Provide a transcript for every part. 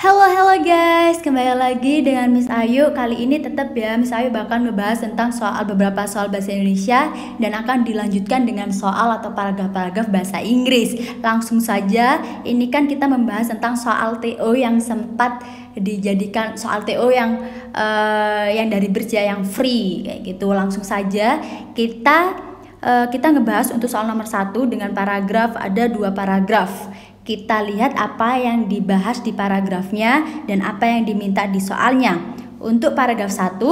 Halo guys, kembali lagi dengan Miss Ayu. Kali ini tetap ya Miss Ayu bakal ngebahas tentang beberapa soal bahasa Indonesia dan akan dilanjutkan dengan soal atau paragraf-paragraf bahasa Inggris. Langsung saja, ini kan kita membahas tentang soal TO yang sempat dijadikan soal TO yang dari Berja yang free kayak gitu. Langsung saja kita ngebahas untuk soal nomor 1 dengan paragraf, ada 2 paragraf. Kita lihat apa yang dibahas di paragrafnya dan apa yang diminta di soalnya. Untuk paragraf 1,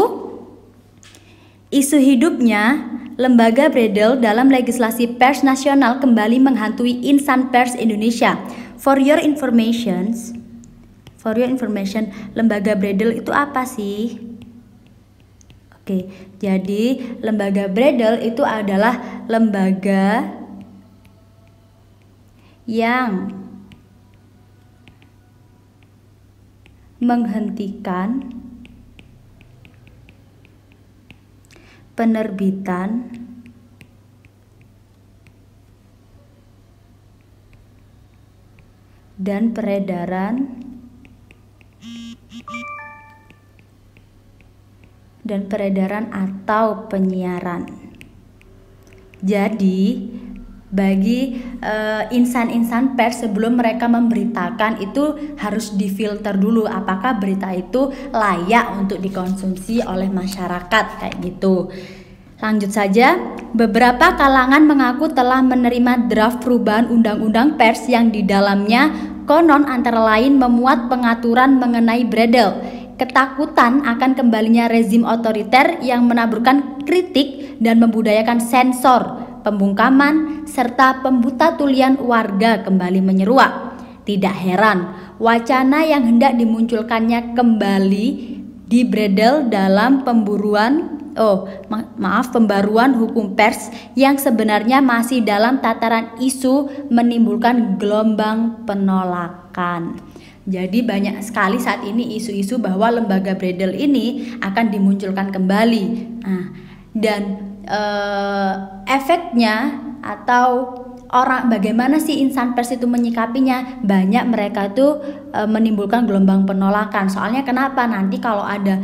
isu hidupnya lembaga Bredel dalam legislasi pers nasional kembali menghantui insan pers Indonesia. For your information, lembaga Bredel itu apa sih? Oke, jadi lembaga Bredel itu adalah lembaga yang menghentikan penerbitan dan peredaran atau penyiaran. Jadi bagi insan-insan pers sebelum mereka memberitakan itu harus difilter dulu apakah berita itu layak untuk dikonsumsi oleh masyarakat kayak gitu. Lanjut saja, beberapa kalangan mengaku telah menerima draft perubahan undang-undang pers yang di dalamnya konon antara lain memuat pengaturan mengenai Bredel. Ketakutan akan kembalinya rezim otoriter yang menaburkan kritik dan membudayakan sensor, pembungkaman, serta pembutatulian warga kembali menyeruak. Tidak heran, wacana yang hendak dimunculkannya kembali di Bredel dalam pembaruan hukum pers yang sebenarnya masih dalam tataran isu menimbulkan gelombang penolakan. Jadi banyak sekali saat ini isu-isu bahwa lembaga Bredel ini akan dimunculkan kembali. Dan efeknya atau bagaimana sih insan pers itu menyikapinya, banyak mereka itu menimbulkan gelombang penolakan. Soalnya kenapa? Nanti kalau ada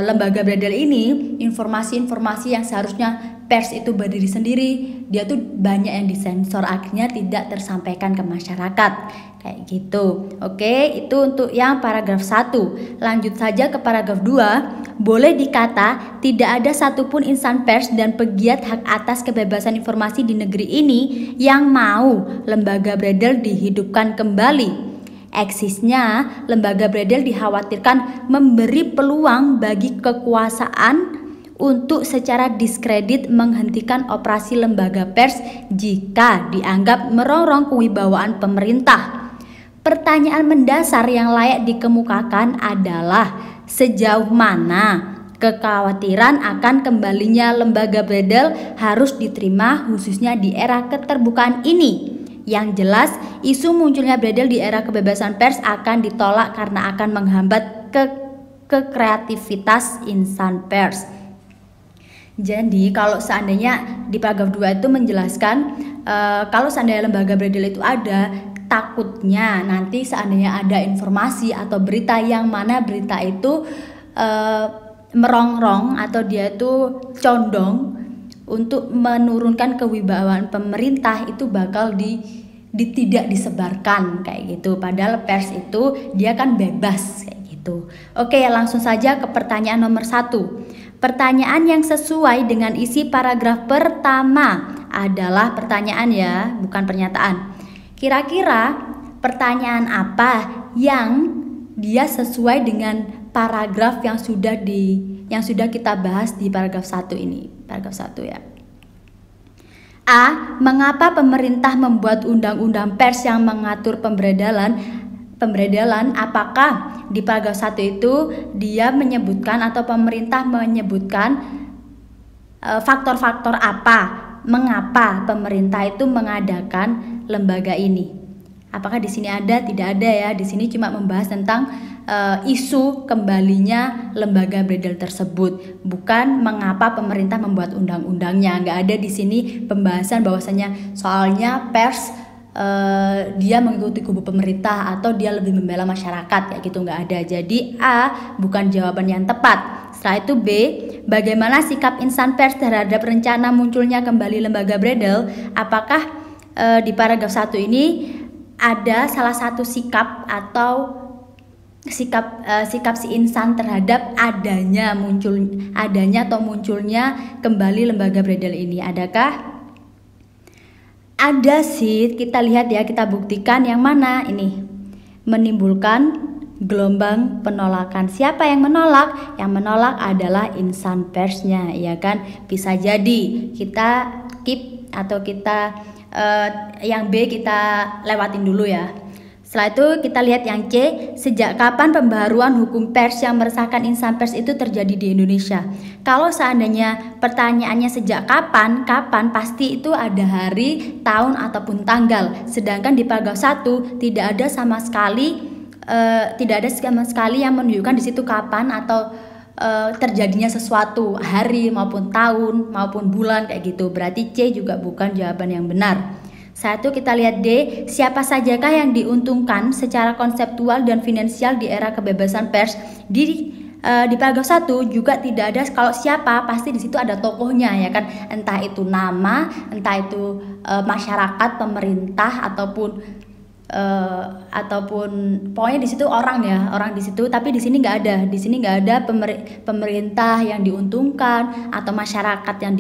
lembaga Bredel ini, informasi-informasi yang seharusnya pers itu berdiri sendiri, dia tuh banyak yang disensor, akhirnya tidak tersampaikan ke masyarakat kayak gitu. Oke, itu untuk yang paragraf 1. Lanjut saja ke paragraf 2. Boleh dikata tidak ada satupun insan pers dan pegiat hak atas kebebasan informasi di negeri ini yang mau lembaga Bredel dihidupkan kembali. Eksisnya lembaga Bredel dikhawatirkan memberi peluang bagi kekuasaan untuk secara diskredit menghentikan operasi lembaga pers jika dianggap merongrong kewibawaan pemerintah. Pertanyaan mendasar yang layak dikemukakan adalah sejauh mana kekhawatiran akan kembalinya lembaga Bredel harus diterima khususnya di era keterbukaan ini. Yang jelas, isu munculnya Bredel di era kebebasan pers akan ditolak karena akan menghambat kreativitas insan pers. Jadi kalau seandainya di paragraf 2 itu menjelaskan kalau seandainya lembaga Bredel itu ada, takutnya nanti seandainya ada informasi atau berita yang mana berita itu merongrong atau dia itu condong untuk menurunkan kewibawaan pemerintah, itu bakal tidak disebarkan kayak gitu. Padahal pers itu dia kan bebas kayak gitu. Oke, langsung saja ke pertanyaan nomor 1. Pertanyaan yang sesuai dengan isi paragraf pertama adalah pertanyaan ya, bukan pernyataan. Kira-kira pertanyaan apa yang dia sesuai dengan paragraf yang sudah kita bahas di paragraf 1 ini. Paragraf 1 ya. A. Mengapa pemerintah membuat undang-undang pers yang mengatur pemberedalan? Apakah di paragraf 1 itu dia menyebutkan atau pemerintah menyebutkan faktor-faktor apa mengapa pemerintah itu mengadakan lembaga ini? Apakah di sini ada? Tidak ada ya. Di sini cuma membahas tentang isu kembalinya lembaga Bredel tersebut, bukan mengapa pemerintah membuat undang-undangnya. Nggak ada di sini pembahasan bahwasanya soalnya pers dia mengikuti kubu pemerintah atau dia lebih membela masyarakat, kayak gitu, nggak ada. Jadi A bukan jawaban yang tepat. Setelah itu B, bagaimana sikap insan pers terhadap rencana munculnya kembali lembaga Bredel? Apakah di paragraf 1 ini ada salah satu sikap atau sikap si insan terhadap adanya atau munculnya kembali lembaga Bredel ini? Adakah? Ada sih, kita lihat ya, kita buktikan yang mana ini menimbulkan gelombang penolakan. Siapa yang menolak? Yang menolak adalah insan persnya, ya kan? Bisa jadi kita keep atau kita yang B kita lewatin dulu ya. Setelah itu kita lihat yang C, sejak kapan pembaharuan hukum pers yang meresahkan insan pers itu terjadi di Indonesia? Kalau seandainya pertanyaannya sejak kapan pasti itu ada hari, tahun ataupun tanggal. Sedangkan di paragraf 1 tidak ada sama sekali yang menunjukkan di situ kapan atau terjadinya sesuatu, hari maupun tahun maupun bulan, kayak gitu. Berarti C juga bukan jawaban yang benar. Satu, kita lihat D, siapa sajakah yang diuntungkan secara konseptual dan finansial di era kebebasan pers? Di paragraf 1 juga tidak ada kalau siapa, pasti di situ ada tokohnya, ya kan? Entah itu nama, entah itu masyarakat, pemerintah ataupun pokoknya di situ orang di situ. Tapi di sini nggak ada. Di sini nggak ada pemerintah yang diuntungkan atau masyarakat yang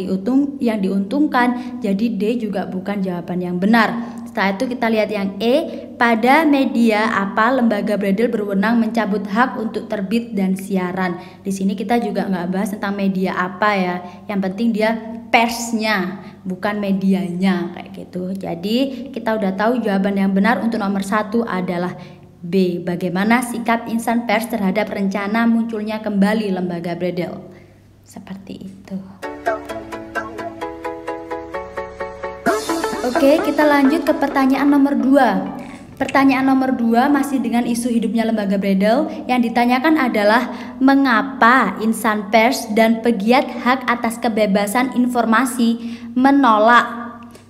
diuntungkan. Jadi D juga bukan jawaban yang benar. Setelah itu kita lihat yang E, pada media apa lembaga Bredel berwenang mencabut hak untuk terbit dan siaran. Di sini kita juga nggak bahas tentang media apa ya. Yang penting dia persnya, bukan medianya, kayak gitu. Jadi kita udah tahu jawaban yang benar untuk nomor 1 adalah B. Bagaimana sikap insan pers terhadap rencana munculnya kembali lembaga Bredel? Seperti itu. Oke, kita lanjut ke pertanyaan nomor 2. Pertanyaan nomor 2 masih dengan isu hidupnya lembaga Bredel. Yang ditanyakan adalah mengapa insan pers dan pegiat hak atas kebebasan informasi menolak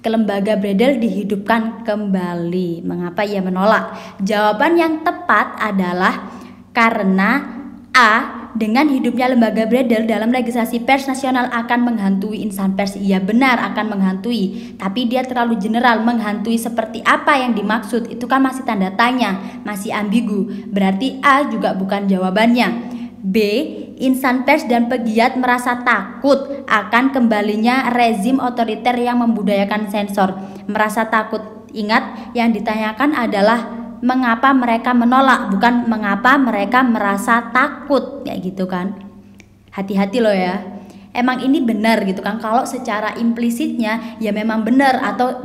ke lembaga Bredel dihidupkan kembali. Mengapa ia menolak? Jawaban yang tepat adalah karena A, dengan hidupnya lembaga Bredel dalam legislasi pers nasional akan menghantui insan pers. Iya benar, akan menghantui, tapi dia terlalu general. Menghantui seperti apa yang dimaksud? Itu kan masih tanda tanya, masih ambigu. Berarti A juga bukan jawabannya. B, insan pers dan pegiat merasa takut akan kembalinya rezim otoriter yang membudayakan sensor. Merasa takut. Ingat, yang ditanyakan adalah mengapa mereka menolak, bukan mengapa mereka merasa takut, kayak gitu kan. Hati-hati loh ya. Emang ini benar gitu kan. Kalau secara implisitnya ya memang benar atau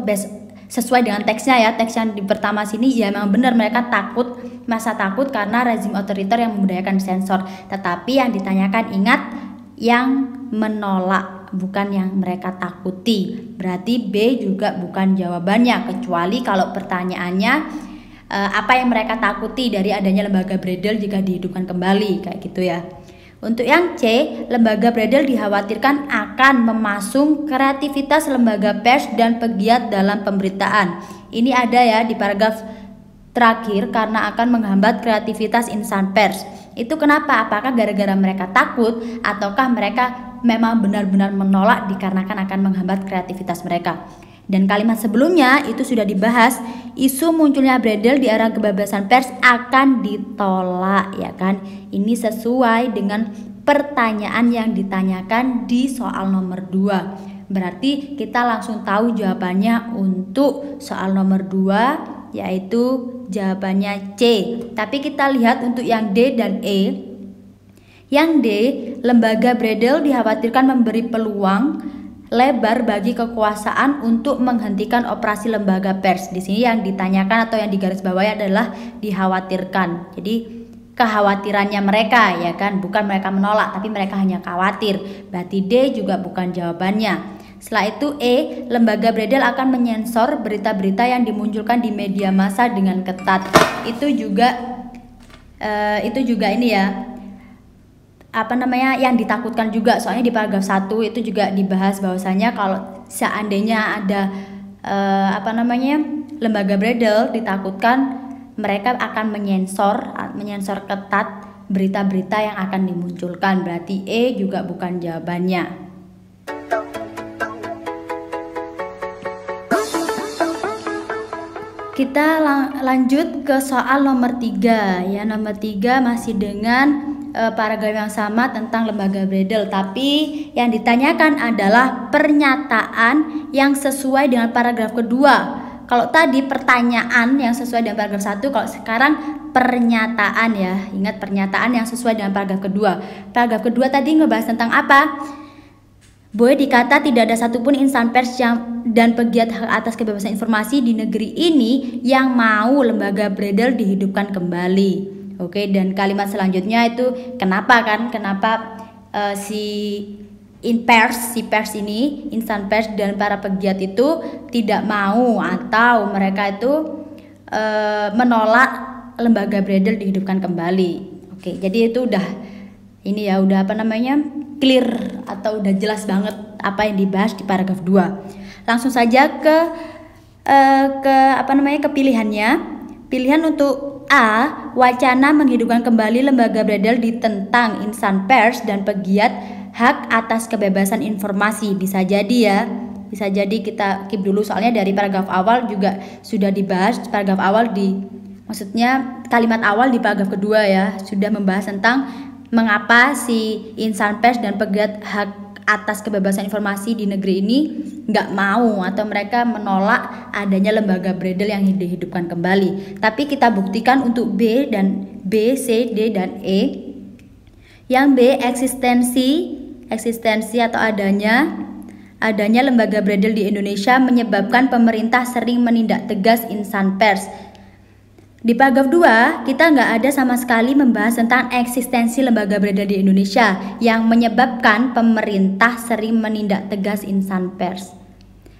sesuai dengan teksnya ya. Teks yang di pertama sini ya memang benar, mereka takut, merasa takut karena rezim otoriter yang membudayakan sensor. Tetapi yang ditanyakan, ingat, yang menolak, bukan yang mereka takuti. Berarti B juga bukan jawabannya, kecuali kalau pertanyaannya apa yang mereka takuti dari adanya lembaga Bredel jika dihidupkan kembali, kayak gitu ya. Untuk yang C, lembaga Bredel dikhawatirkan akan memasung kreativitas lembaga pers dan pegiat dalam pemberitaan. Ini ada ya di paragraf terakhir, karena akan menghambat kreativitas insan pers. Itu kenapa? Apakah gara-gara mereka takut ataukah mereka memang benar-benar menolak dikarenakan akan menghambat kreativitas mereka? Dan kalimat sebelumnya itu sudah dibahas, isu munculnya Bredel di era kebebasan pers akan ditolak, ya kan? Ini sesuai dengan pertanyaan yang ditanyakan di soal nomor 2. Berarti kita langsung tahu jawabannya untuk soal nomor 2, yaitu jawabannya C. Tapi kita lihat untuk yang D dan E. Yang D, lembaga Bredel dikhawatirkan memberi peluang lebar bagi kekuasaan untuk menghentikan operasi lembaga pers. Di sini yang ditanyakan atau yang digarisbawahi adalah dikhawatirkan. Jadi kekhawatirannya mereka, ya kan, bukan mereka menolak, tapi mereka hanya khawatir. Berarti D juga bukan jawabannya. Setelah itu E, lembaga Bredel akan menyensor berita-berita yang dimunculkan di media massa dengan ketat. Itu juga itu juga ini ya, yang ditakutkan juga. Soalnya di paragraf 1 itu juga dibahas bahwasanya kalau seandainya ada lembaga bredel, ditakutkan mereka akan menyensor ketat berita-berita yang akan dimunculkan. Berarti E juga bukan jawabannya. Kita lanjut ke soal nomor 3 ya. Nomor 3 masih dengan paragraf yang sama tentang lembaga bredel, tapi yang ditanyakan adalah pernyataan yang sesuai dengan paragraf kedua. Kalau tadi pertanyaan yang sesuai dengan paragraf 1, kalau sekarang pernyataan ya. Ingat, pernyataan yang sesuai dengan paragraf kedua. Paragraf kedua tadi ngebahas tentang apa? Boleh dikata tidak ada satupun insan pers dan pegiat hak atas kebebasan informasi di negeri ini yang mau lembaga bredel dihidupkan kembali. Oke, dan kalimat selanjutnya itu kenapa si pers ini, insan pers dan para pegiat itu tidak mau atau mereka itu menolak lembaga bredel dihidupkan kembali. Oke, jadi itu udah clear atau udah jelas banget apa yang dibahas di paragraf 2. Langsung saja ke pilihannya. Pilihan untuk A, wacana menghidupkan kembali lembaga bredel ditentang insan pers dan pegiat hak atas kebebasan informasi. Bisa jadi ya. Bisa jadi kita keep dulu soalnya dari paragraf awal juga sudah dibahas. Paragraf awal maksudnya kalimat awal di paragraf kedua ya, sudah membahas tentang mengapa si insan pers dan pegiat hak atas kebebasan informasi di negeri ini nggak mau atau mereka menolak adanya lembaga bredel yang dihidupkan kembali. Tapi kita buktikan untuk B, C, D, dan E. Yang B, eksistensi atau adanya lembaga bredel di Indonesia menyebabkan pemerintah sering menindak tegas insan pers. Di paragraf 2, kita nggak ada sama sekali membahas tentang eksistensi lembaga bredel di Indonesia yang menyebabkan pemerintah sering menindak tegas insan pers.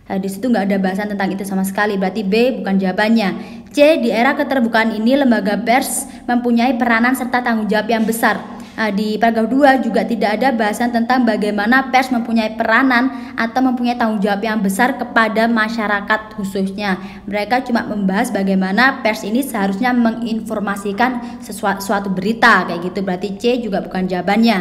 Di situ nggak ada bahasan tentang itu sama sekali, berarti B bukan jawabannya. C, di era keterbukaan ini lembaga pers mempunyai peranan serta tanggung jawab yang besar. Di paragraf 2 juga tidak ada bahasan tentang bagaimana pers mempunyai peranan atau mempunyai tanggung jawab yang besar kepada masyarakat khususnya. Mereka cuma membahas bagaimana pers ini seharusnya menginformasikan suatu berita kayak gitu. Berarti C juga bukan jawabannya.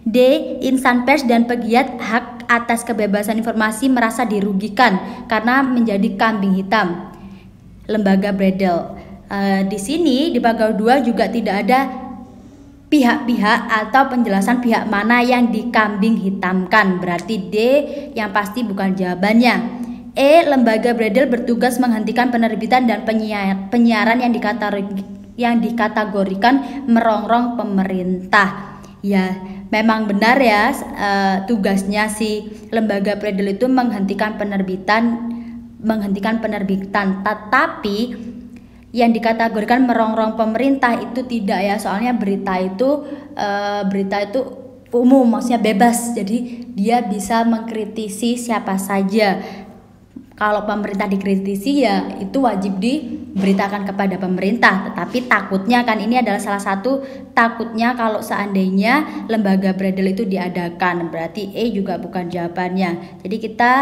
D, insan pers dan pegiat hak atas kebebasan informasi merasa dirugikan karena menjadi kambing hitam lembaga bredel. Di sini di paragraf 2 juga tidak ada pihak-pihak atau penjelasan pihak mana yang dikambing hitamkan. Berarti D yang pasti bukan jawabannya. E, lembaga bredel bertugas menghentikan penerbitan dan penyiaran yang dikategorikan merongrong pemerintah. Ya, memang benar ya, tugasnya si lembaga bredel itu menghentikan penerbitan, tetapi yang dikategorikan merongrong pemerintah itu tidak ya, soalnya berita itu umum, maksudnya bebas, jadi dia bisa mengkritisi siapa saja. Kalau pemerintah dikritisi ya itu wajib diberitakan kepada pemerintah. Tetapi takutnya kan ini adalah salah satu takutnya kalau seandainya lembaga bredel itu diadakan. Berarti E juga bukan jawabannya. Jadi kita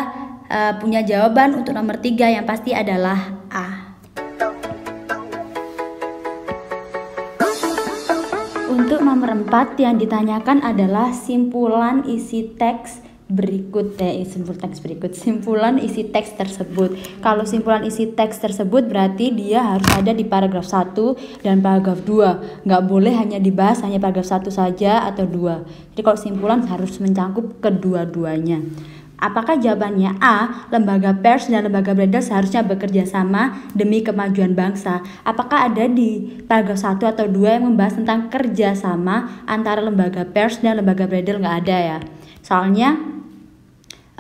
punya jawaban untuk nomor 3 yang pasti adalah A. Untuk nomor 4 yang ditanyakan adalah simpulan isi teks berikut. Simpulan isi teks tersebut. Kalau simpulan isi teks tersebut berarti dia harus ada di paragraf 1 dan paragraf 2. Nggak boleh hanya dibahas hanya paragraf 1 saja atau 2. Jadi kalau simpulan harus mencakup kedua-duanya. Apakah jawabannya A, lembaga pers dan lembaga bredel seharusnya bekerja sama demi kemajuan bangsa? Apakah ada di paragraf 1 atau 2 yang membahas tentang kerjasama antara lembaga pers dan lembaga bredel? Nggak ada ya. Soalnya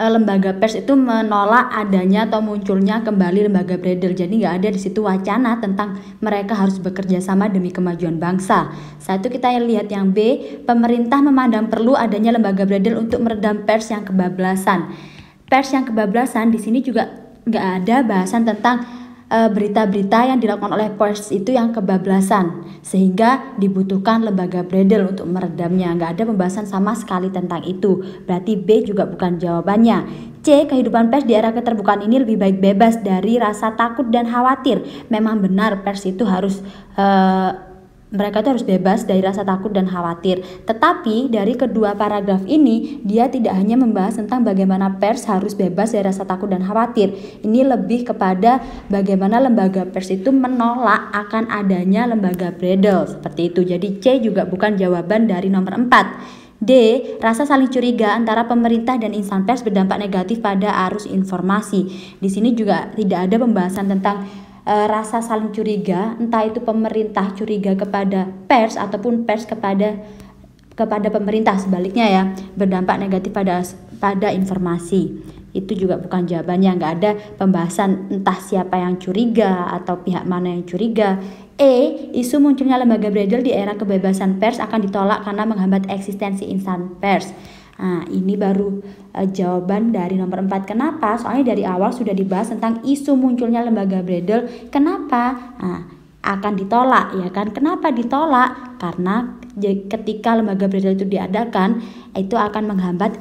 lembaga pers itu menolak adanya atau munculnya kembali lembaga bredel. Jadi nggak ada di situ wacana tentang mereka harus bekerja sama demi kemajuan bangsa. Saat itu kita lihat yang B, pemerintah memandang perlu adanya lembaga bredel untuk meredam pers yang kebablasan. Pers yang kebablasan di sini juga nggak ada bahasan tentang berita-berita yang dilakukan oleh pers itu yang kebablasan, sehingga dibutuhkan lembaga Bredel untuk meredamnya. Nggak ada pembahasan sama sekali tentang itu. Berarti B juga bukan jawabannya. C. Kehidupan pers di era keterbukaan ini lebih baik bebas dari rasa takut dan khawatir. Memang benar pers itu harus mereka itu harus bebas dari rasa takut dan khawatir. Tetapi dari kedua paragraf ini dia tidak hanya membahas tentang bagaimana pers harus bebas dari rasa takut dan khawatir. Ini lebih kepada bagaimana lembaga pers itu menolak akan adanya lembaga Bredel seperti itu. Jadi C juga bukan jawaban dari nomor 4. D. Rasa saling curiga antara pemerintah dan insan pers berdampak negatif pada arus informasi. Di sini juga tidak ada pembahasan tentang rasa saling curiga, entah itu pemerintah curiga kepada pers ataupun pers kepada pemerintah, sebaliknya ya, berdampak negatif pada informasi. Itu juga bukan jawabannya, nggak ada pembahasan entah siapa yang curiga atau pihak mana yang curiga. E. Isu munculnya lembaga Bredel di era kebebasan pers akan ditolak karena menghambat eksistensi insan pers. Nah, ini baru jawaban dari nomor 4. Kenapa? Soalnya dari awal sudah dibahas tentang isu munculnya lembaga Bredel. Kenapa? Nah, akan ditolak, ya kan? Kenapa ditolak? Karena ketika lembaga Bredel itu diadakan, itu akan menghambat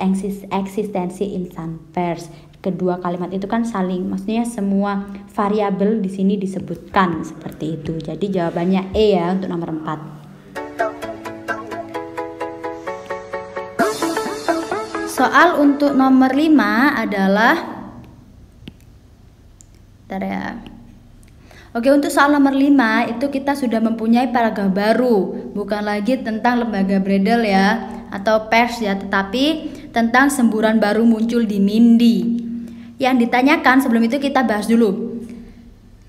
eksistensi insan pers. Kedua kalimat itu kan saling, maksudnya semua variabel di sini disebutkan seperti itu. Jadi jawabannya E ya untuk nomor 4. Soal untuk nomor 5 adalah Oke, untuk soal nomor 5 itu kita sudah mempunyai paragraf baru, bukan lagi tentang lembaga Bredel ya atau pers ya, tetapi tentang semburan baru muncul di Mindi. Yang ditanyakan sebelum itu kita bahas dulu.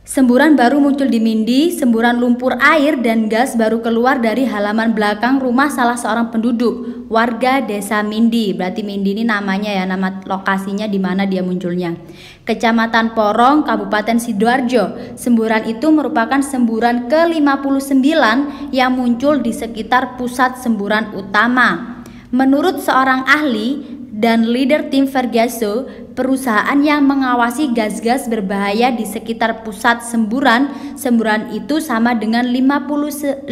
Semburan baru muncul di Mindi, semburan lumpur air dan gas baru keluar dari halaman belakang rumah salah seorang penduduk, warga desa Mindi. Berarti Mindi ini namanya ya, nama lokasinya di mana dia munculnya. Kecamatan Porong, Kabupaten Sidoarjo. Semburan itu merupakan semburan ke-59 yang muncul di sekitar pusat semburan utama. Menurut seorang ahli dan leader tim Vergaso, perusahaan yang mengawasi gas-gas berbahaya di sekitar pusat semburan itu sama dengan 58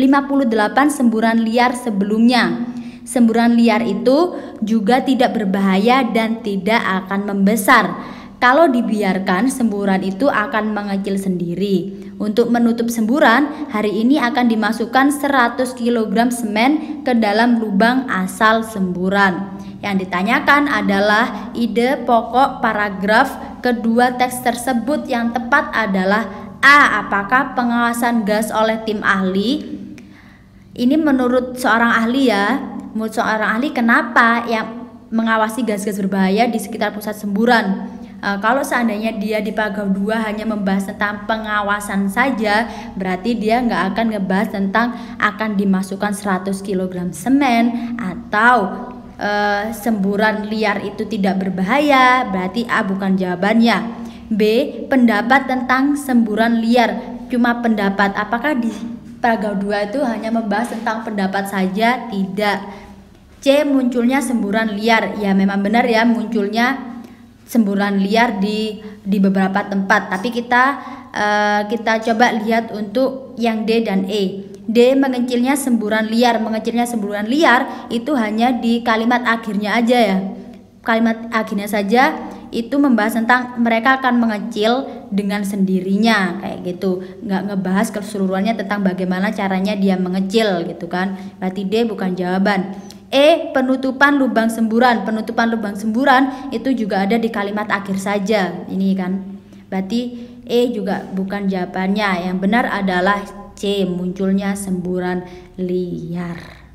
semburan liar sebelumnya. Semburan liar itu juga tidak berbahaya dan tidak akan membesar. Kalau dibiarkan, semburan itu akan mengecil sendiri. Untuk menutup semburan, hari ini akan dimasukkan 100 kg semen ke dalam lubang asal semburan. Yang ditanyakan adalah ide pokok paragraf kedua teks tersebut. Yang tepat adalah A. Apakah pengawasan gas oleh tim ahli? Ini menurut seorang ahli ya. Menurut seorang ahli, kenapa yang mengawasi gas-gas berbahaya di sekitar pusat semburan? Kalau seandainya dia di paragraf 2 hanya membahas tentang pengawasan saja, berarti dia nggak akan ngebahas tentang akan dimasukkan 100 kg semen atau semburan liar itu tidak berbahaya. Berarti A bukan jawabannya. B. Pendapat tentang semburan liar, cuma pendapat. Apakah di paragraf 2 itu hanya membahas tentang pendapat saja? Tidak. C. Munculnya semburan liar. Ya memang benar ya, munculnya semburan liar di beberapa tempat, tapi kita coba lihat untuk yang D dan E. D. Mengecilnya semburan liar. Mengecilnya semburan liar itu hanya di kalimat akhirnya aja ya. Kalimat akhirnya saja itu membahas tentang mereka akan mengecil dengan sendirinya kayak gitu, nggak ngebahas keseluruhannya tentang bagaimana caranya dia mengecil gitu kan. Berarti D bukan jawaban. E. Penutupan lubang semburan. Penutupan lubang semburan itu juga ada di kalimat akhir saja ini kan. Berarti E juga bukan jawabannya. Yang benar adalah C. Munculnya semburan liar.